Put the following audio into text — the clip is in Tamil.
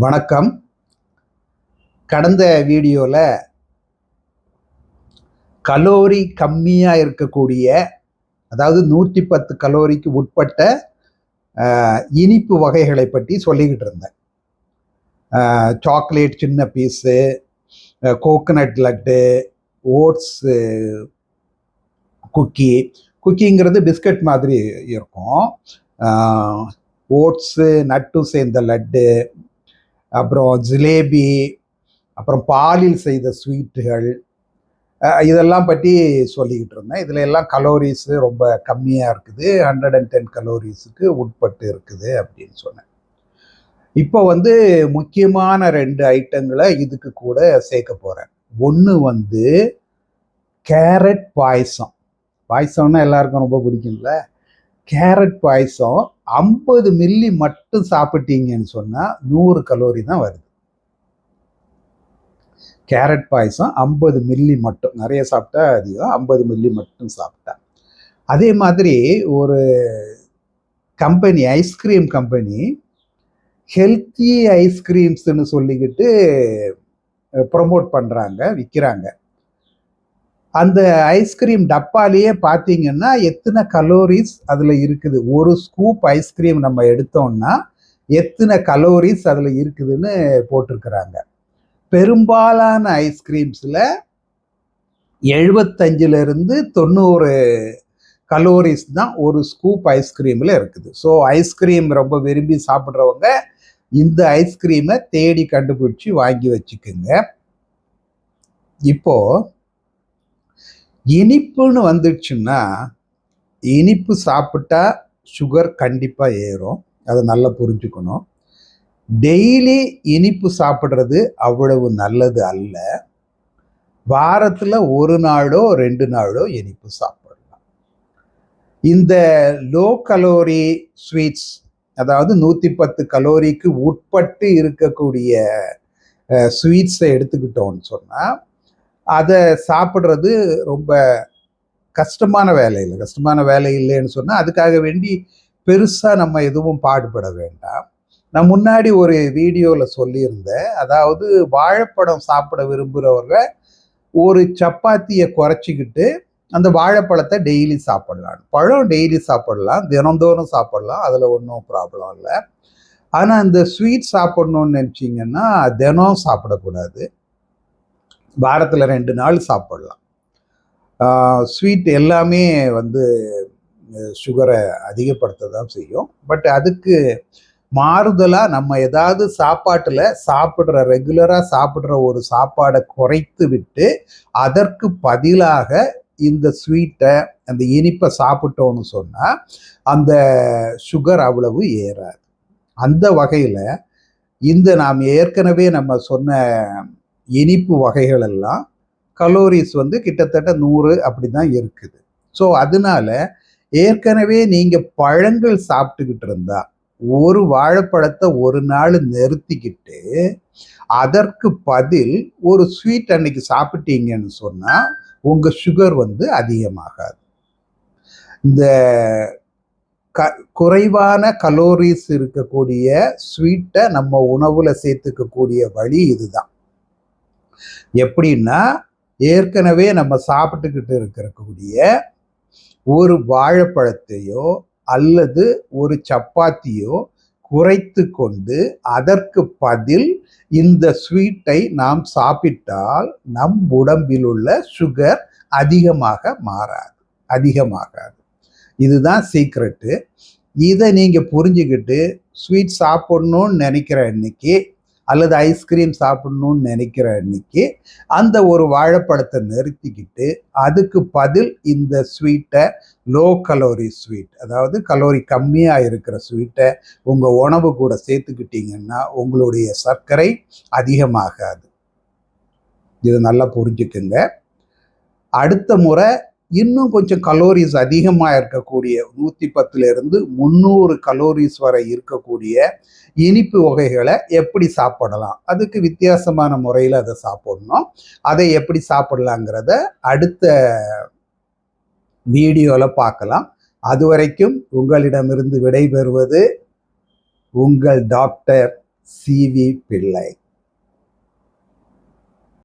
வணக்கம். கடந்த வீடியோவில் கலோரி கம்மியாக இருக்கக்கூடிய, அதாவது 110 கலோரிக்கு உட்பட்ட இனிப்பு வகைகளை பற்றி சொல்லிக்கிட்டு இருந்தேன். சாக்லேட் சின்ன பீஸு, கோகனட் லட்டு, ஓட்ஸு குக்கிங்கிறது பிஸ்கட் மாதிரி இருக்கும். ஓட்ஸு நட்டும் சேர்ந்த லட்டு, அப்புறம் ஜிலேபி, அப்புறம் பாலில் செய்த ஸ்வீட்டுகள், இதெல்லாம் பற்றி சொல்லிக்கிட்டு இருந்தேன். இதில் எல்லாம் கலோரிஸு ரொம்ப கம்மியாக இருக்குது, 110 கலோரிஸுக்கு உட்பட்டு இருக்குது அப்படின்னு சொன்னேன். இப்போ முக்கியமான 2 ஐட்டங்களை இதுக்கு கூட சேர்க்க போகிறேன். ஒன்று கேரட் பாயசம். பாயசம்னா எல்லாருக்கும் ரொம்ப பிடிக்கும்ல. கேரட் பாயசம் 50 மில்லி மட்டும் சாப்பிட்டீங்கன்னு சொன்னால் 100 கலோரி தான் வருது. கேரட் பாயசம் 50 மில்லி மட்டும், நிறைய சாப்பிட்டா அதிகம், 50 மில்லி மட்டும் சாப்பிட்டா. அதே மாதிரி ஒரு கம்பெனி, ஐஸ்கிரீம் கம்பெனி, ஹெல்த்தி ஐஸ்கிரீம்ஸ்ன்னு சொல்லிக்கிட்டு ப்ரொமோட் பண்ணுறாங்க, விற்கிறாங்க. அந்த ஐஸ்கிரீம் டப்பாலேயே பார்த்தீங்கன்னா எத்தனை கலோரிஸ் அதில் இருக்குது. ஒரு ஸ்கூப் ஐஸ்கிரீம் நம்ம எடுத்தோம்னா எத்தனை கலோரிஸ் அதில் இருக்குதுன்னு போட்டிருக்கிறாங்க. பெரும்பாலான ஐஸ்கிரீம்ஸில் 75லிருந்து 90 கலோரிஸ் தான் ஒரு ஸ்கூப் ஐஸ்கிரீமில் இருக்குது. ஸோ ஐஸ்கிரீம் ரொம்ப விரும்பி சாப்பிட்றவங்க இந்த ஐஸ்கிரீமை தேடி கண்டுபிடிச்சி வாங்கி வச்சுக்குங்க. இப்போது இனிப்புன்னு வந்துடுச்சுன்னா, இனிப்பு சாப்பிட்டா சுகர் கண்டிப்பாக ஏறும். அதை நல்லா புரிஞ்சுக்கணும். டெய்லி இனிப்பு சாப்பிட்றது அவ்வளவு நல்லது அல்ல. வாரத்தில் 1 நாளோ 2 நாளோ இனிப்பு சாப்பிடலாம். இந்த லோ கலோரி ஸ்வீட்ஸ், அதாவது 110 கலோரிக்கு உட்பட்டு இருக்கக்கூடிய ஸ்வீட்ஸை எடுத்துக்கிட்டோம்னு சொன்னால் அதை சாப்பிட்றது ரொம்ப கஷ்டமான வேலை இல்லைன்னு சொன்னால் அதுக்காக வேண்டி பெருசாக நம்ம எதுவும் பாடுபட வேண்டாம். நான் முன்னாடி ஒரு வீடியோவில் சொல்லியிருந்தேன், அதாவது வாழைப்பழம் சாப்பிட விரும்புகிறவங்க ஒரு சப்பாத்தியை குறைச்சிக்கிட்டு அந்த வாழைப்பழத்தை டெய்லி சாப்பிடலாம். பழம் டெய்லி சாப்பிடலாம், தினந்தோறும் சாப்பிடலாம், அதில் ஒன்றும் ப்ராப்ளம் இல்லை. ஆனால் இந்த ஸ்வீட் சாப்பிடணும்னு நினச்சிங்கன்னா தினம் சாப்பிடக்கூடாது, வாரத்தில் 2 நாள் சாப்பிடலாம். ஸ்வீட் எல்லாமே சுகரை அதிகப்படுத்த தான் செய்யும். பட் அதுக்கு மாறுதலாக நம்ம ஏதாவது சாப்பாட்டில் ரெகுலராக சாப்பிட்ற ஒரு சாப்பாடை குறைத்து விட்டு அதற்கு பதிலாக இந்த ஸ்வீட்டை, அந்த இனிப்பை சாப்பிட்டோன்னு சொன்னால் அந்த சுகர் அவ்வளவு ஏறாது. அந்த வகையில் இந்த நாம் ஏற்கனவே நம்ம சொன்ன இனிப்பு வகைகள் எல்லாம் கலோரிஸ் கிட்டத்தட்ட 100 அப்படி தான் இருக்குது. ஸோ அதனால ஏற்கனவே நீங்கள் பழங்கள் சாப்பிட்டுக்கிட்டு இருந்தா ஒரு வாழைப்பழத்தை ஒரு நாள் நிறுத்திக்கிட்டு அதற்கு பதில் ஒரு ஸ்வீட் அன்னைக்கு சாப்பிட்டீங்கன்னு சொன்னால் உங்கள் சுகர் அதிகமாகாது. இந்த குறைவான கலோரிஸ் இருக்கக்கூடிய ஸ்வீட்டை நம்ம உணவில் சேர்த்துக்கக்கூடிய வழி இதுதான். எப்படின்னா, ஏற்கனவே நம்ம சாப்பிட்டுக்கிட்டு இருக்கக்கூடிய ஒரு வாழைப்பழத்தையோ அல்லது ஒரு சப்பாத்தியோ குறைத்து கொண்டு அதற்கு பதில் இந்த ஸ்வீட்டை நாம் சாப்பிட்டால் நம் உடம்பில் உள்ள சுகர் அதிகமாகாது. இதுதான் சீக்ரெட்டு. இதை நீங்கள் புரிஞ்சுக்கிட்டு ஸ்வீட் சாப்பிடணும்னு நினைக்கிற அன்னைக்கு அல்லது ஐஸ்கிரீம் சாப்பிடணும்னு நினைக்கிற அன்னைக்கு அந்த ஒரு வாழைப்பழத்தை நிறுத்திக்கிட்டு அதுக்கு பதில் இந்த ஸ்வீட்டை, லோ கலோரி ஸ்வீட், அதாவது கலோரி கம்மியாக இருக்கிற ஸ்வீட்டை உங்கள் உணவு கூட சேர்த்துக்கிட்டீங்கன்னா உங்களுடைய சர்க்கரை அதிகமாகாது. இதை நல்லா புரிஞ்சுக்குங்க. அடுத்த முறை இன்னும் கொஞ்சம் கலோரிஸ் அதிகமாக இருக்கக்கூடிய 110லிருந்து 300 கலோரிஸ் வரை இருக்கக்கூடிய இனிப்பு வகைகளை எப்படி சாப்பிடலாம், அதுக்கு வித்தியாசமான முறையில் அதை சாப்பிடணும். அதை எப்படி சாப்பிடலாங்கிறத அடுத்த வீடியோவில் பார்க்கலாம். அதுவரைக்கும் உங்களிடமிருந்து விடைபெறுவது உங்கள் டாக்டர் சி.வி. பிள்ளை.